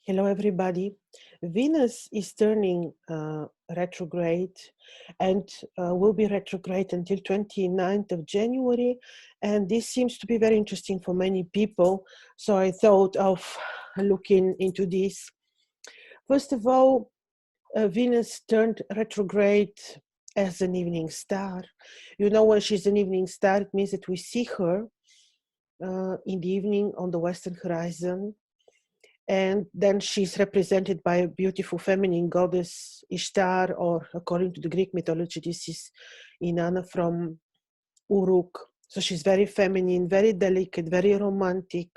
Hello, everybody. Venus is turning retrograde and will be retrograde until 29th of January. And this seems to be very interesting for many people. So I thought of looking into this. First of all, Venus turned retrograde as an evening star. You know, when she's an evening star, it means that we see her in the evening on the western horizon. And then she's represented by a beautiful feminine goddess Ishtar, or according to the Greek mythology, this is Inanna from Uruk. So she's very feminine, very delicate, very romantic.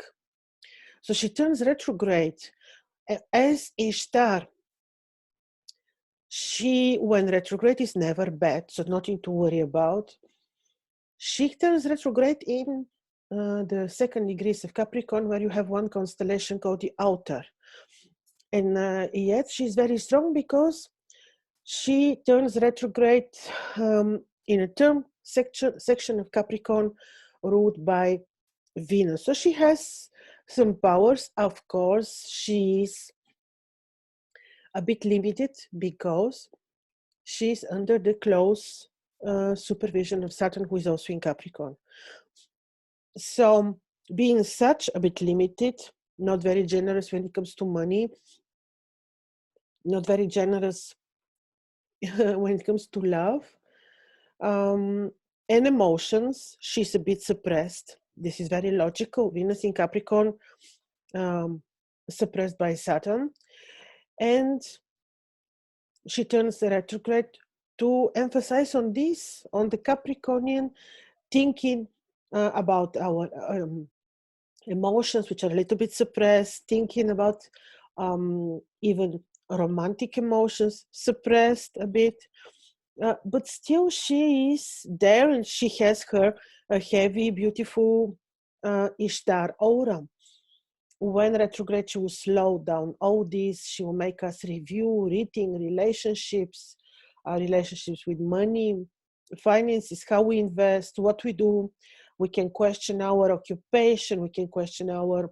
So she turns retrograde. As Ishtar, when retrograde is never bad, so nothing to worry about. She turns retrograde in the second degrees of Capricorn, where you have one constellation called the Outer. And yet she's very strong because she turns retrograde in a term section of Capricorn ruled by Venus. So she has some powers. Of course, she's a bit limited because she's under the close supervision of Saturn, who is also in Capricorn. So being such a bit limited, not very generous when it comes to money, not very generous when it comes to love and emotions, she's a bit suppressed. This is very logical. Venus in Capricorn, suppressed by Saturn. And she turns the retrograde to emphasize on this, on the Capricornian thinking about our emotions, which are a little bit suppressed, thinking about even romantic emotions, suppressed a bit. But still she is there, and she has her heavy, beautiful Ishtar aura. When retrograde, she will slow down all this. She will make us review, reading, relationships with money, finances, how we invest, what we do. We can question our occupation. We can question our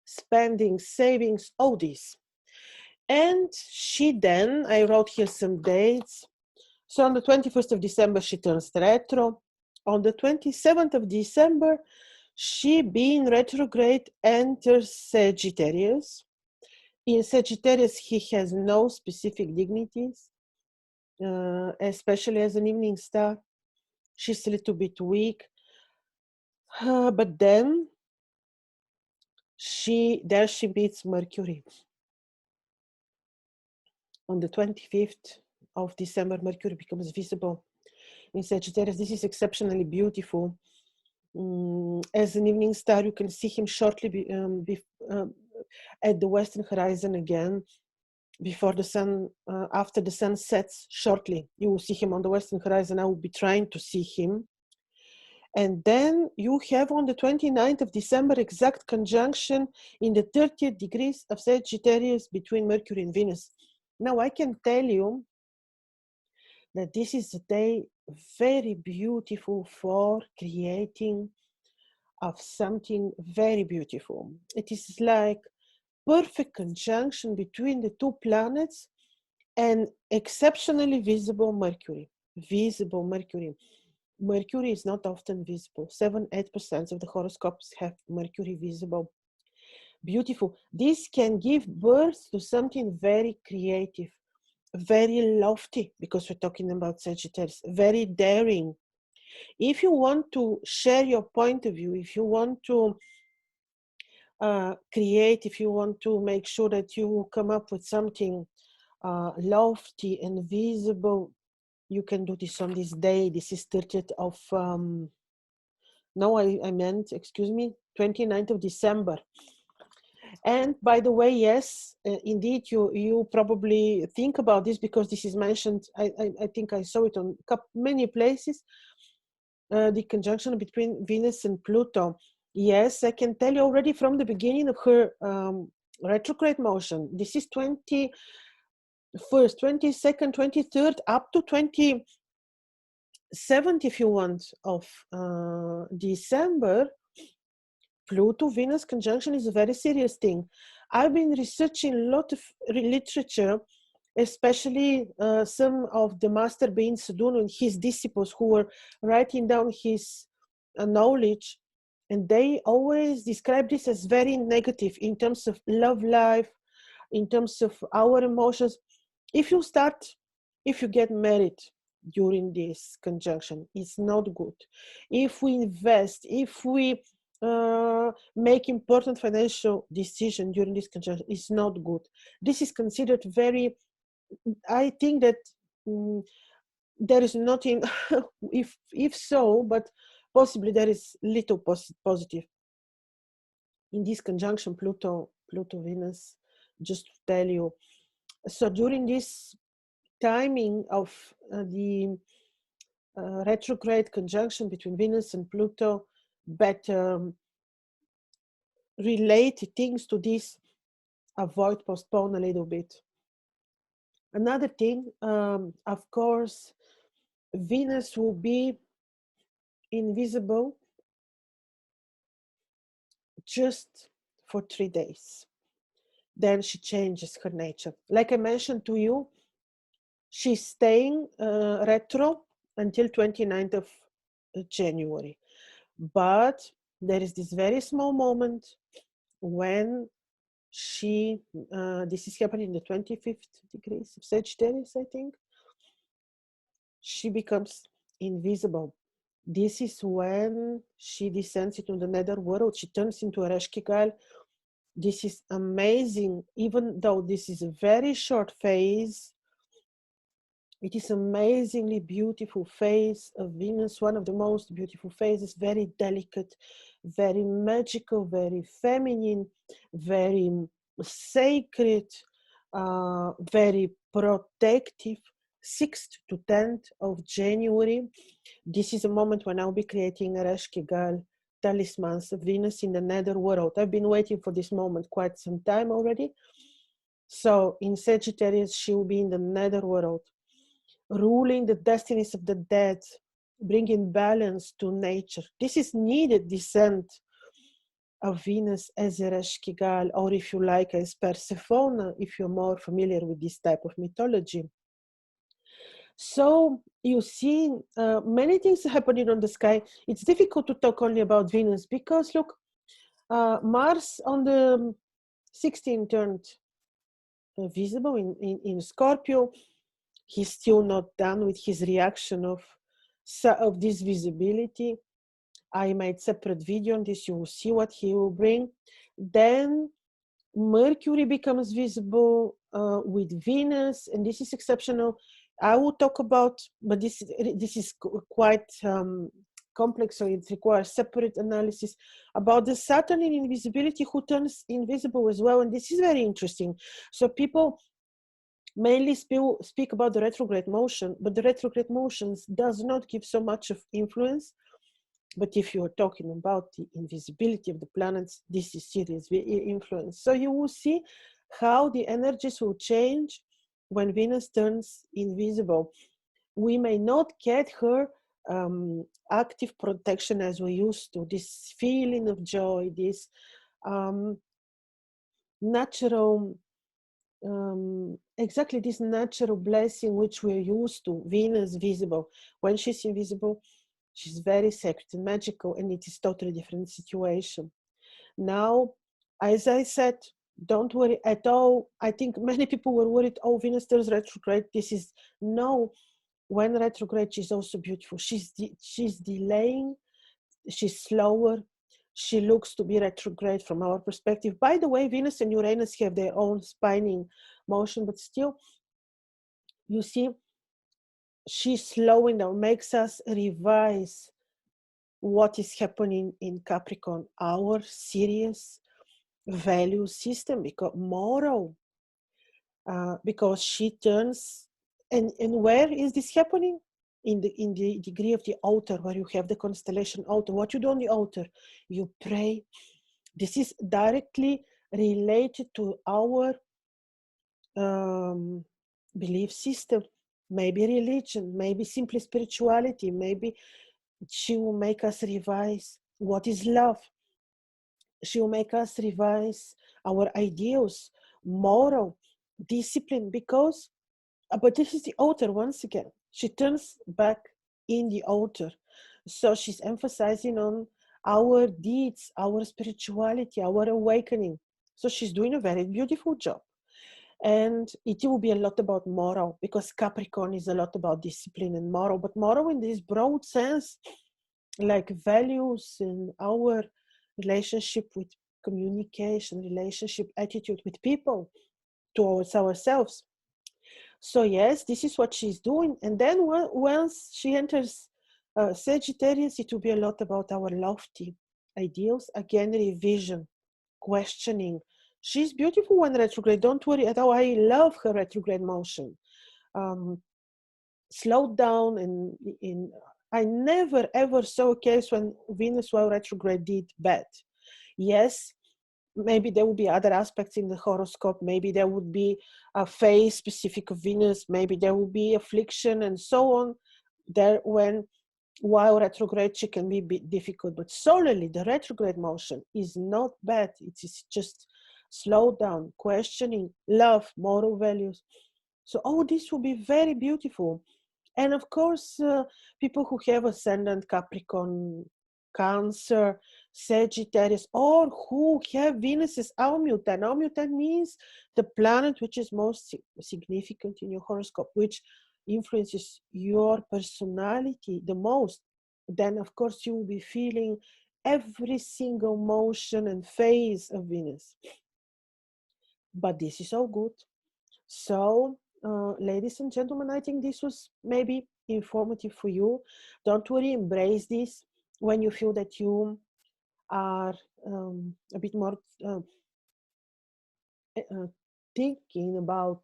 spending, savings, all this. And she then, I wrote here some dates. So on the 21st of December, she turns retro. On the 27th of December, she, being retrograde, enters Sagittarius. In Sagittarius, he has no specific dignities, especially as an evening star. She's a little bit weak. But then she meets Mercury. On the 25th of December, Mercury becomes visible in Sagittarius. This is exceptionally beautiful. As an evening star, you can see him shortly at the western horizon again, before the sun, after the sun sets shortly. You will see him on the western horizon. I will be trying to see him. And then you have on the 29th of December, exact conjunction in the 30th degrees of Sagittarius between Mercury and Venus. Now I can tell you that this is a day very beautiful for creating of something very beautiful. It is like perfect conjunction between the two planets and exceptionally visible Mercury. Visible Mercury. Mercury is not often visible. 7-8% of the horoscopes have Mercury visible. Beautiful. This can give birth to something very creative, very lofty, because we're talking about Sagittarius, very daring. If you want to share your point of view, if you want to create, if you want to make sure that you come up with something lofty and visible, you can do this on this day. This is 30th of, no, I meant, excuse me, 29th of December. And by the way, yes, indeed, you probably think about this because this is mentioned. I think I saw it on many places. The conjunction between Venus and Pluto. Yes, I can tell you already from the beginning of her retrograde motion. This is 21st, 22nd, 23rd, up to 27th, if you want, of December. Pluto-Venus conjunction is a very serious thing. I've been researching a lot of literature, especially some of the Master Bein Sudunu and his disciples who were writing down his knowledge, and they always describe this as very negative in terms of love life, in terms of our emotions. If you get married during this conjunction, it's not good. If we invest, if we make important financial decision during this conjunction, it's not good. This is considered very, I think that there is nothing, if so, but possibly there is little positive in this conjunction Pluto Venus, just to tell you. So during this timing of the retrograde conjunction between Venus and Pluto, better relate things to this, avoid, postpone a little bit. Another thing, of course, Venus will be invisible just for 3 days. Then she changes her nature. Like I mentioned to you, she's staying retro until 29th of January. But there is this very small moment when she, this is happening in the 25th degrees of Sagittarius, I think, she becomes invisible. This is when she descends into the netherworld. She turns into a Reshkigal. This is amazing. Even though this is a very short phase, it is amazingly beautiful phase of Venus, one of the most beautiful phases, very delicate, very magical, very feminine, very sacred, very protective. 6th to 10th of January. This is a moment when I'll be creating a Reshkigal Talismans of Venus in the netherworld. I've been waiting for this moment quite some time already. So in Sagittarius, she will be in the netherworld, ruling the destinies of the dead, bringing balance to nature. This is needed descent of Venus as a Reshkigal, or if you like, as Persephone, if you're more familiar with this type of mythology. So you see many things happening on the sky. It's difficult to talk only about Venus because look, Mars on the 16th turned visible in Scorpio. He's still not done with his reaction of this visibility. I made separate video on this. You will see what he will bring. Then Mercury becomes visible with Venus, and this is exceptional. I will talk about, but this is quite complex, so it requires separate analysis about the Saturn in invisibility, who turns invisible as well, and this is very interesting. So people mainly speak about the retrograde motion, but the retrograde motions does not give so much of influence. But if you're talking about the invisibility of the planets, this is serious influence. So you will see how the energies will change when Venus turns invisible. We may not get her active protection as we used to, this feeling of joy, this natural, exactly this natural blessing which we're used to, Venus visible. When she's invisible, she's very sacred and magical, and it is totally different situation. Now, as I said, don't worry at all. I think many people were worried, oh, Venus turns retrograde. This is, no, when retrograde, she's also beautiful. She's delaying, she's slower. She looks to be retrograde from our perspective. By the way, Venus and Uranus have their own spinning motion, but still, you see, she's slowing down, makes us revise what is happening in Capricorn, our serious value system, because moral, because she turns, and where is this happening? In the degree of the altar, where you have the constellation altar. What you do on the altar? You pray. This is directly related to our belief system, maybe religion, maybe simply spirituality, maybe she will make us revise what is love. She will make us revise our ideals, moral, discipline, because, but this is the author once again. She turns back in the author. So she's emphasizing on our deeds, our spirituality, our awakening. So she's doing a very beautiful job. And it will be a lot about moral, because Capricorn is a lot about discipline and moral, but moral in this broad sense, like values in our relationship with communication, relationship, attitude with people, towards ourselves. So yes, this is what she's doing. And then once she enters Sagittarius, it will be a lot about our lofty ideals. Again, revision, questioning. She's beautiful when retrograde. Don't worry at all. I love her retrograde motion. Slowed down, and I never ever saw a case when Venus while retrograde did bad. Yes, maybe there would be other aspects in the horoscope. Maybe there would be a phase specific of Venus. Maybe there would be affliction and so on. There, when while retrograde, she can be a bit difficult, but solely the retrograde motion is not bad. It is just slow down, questioning, love, moral values. So all this will be very beautiful. And of course, people who have ascendant Capricorn, Cancer, Sagittarius, or who have Venus as Almutan. Almutan means the planet which is most significant in your horoscope, which influences your personality the most. Then, of course, you will be feeling every single motion and phase of Venus. But this is all good. So, ladies and gentlemen, I think this was maybe informative for you. Don't worry, embrace this when you feel that you are a bit more thinking about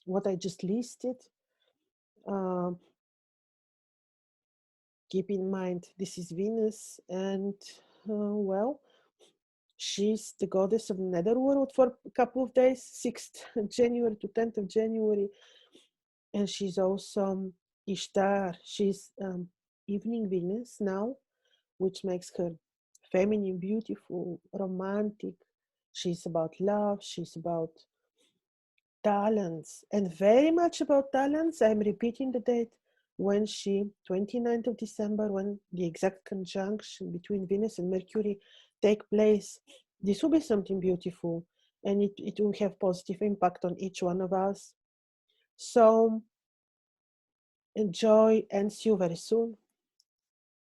what I just listed. Uh, keep in mind, this is Venus, and well, she's the goddess of the netherworld for a couple of days, 6th January to 10th of January. And she's also Ishtar. She's evening Venus now, which makes her feminine, beautiful, romantic. She's about love. She's about talents, and very much about talents. I'm repeating the date when she, 29th of December, when the exact conjunction between Venus and Mercury take place. This will be something beautiful, and it will have positive impact on each one of us. So enjoy, and see you very soon.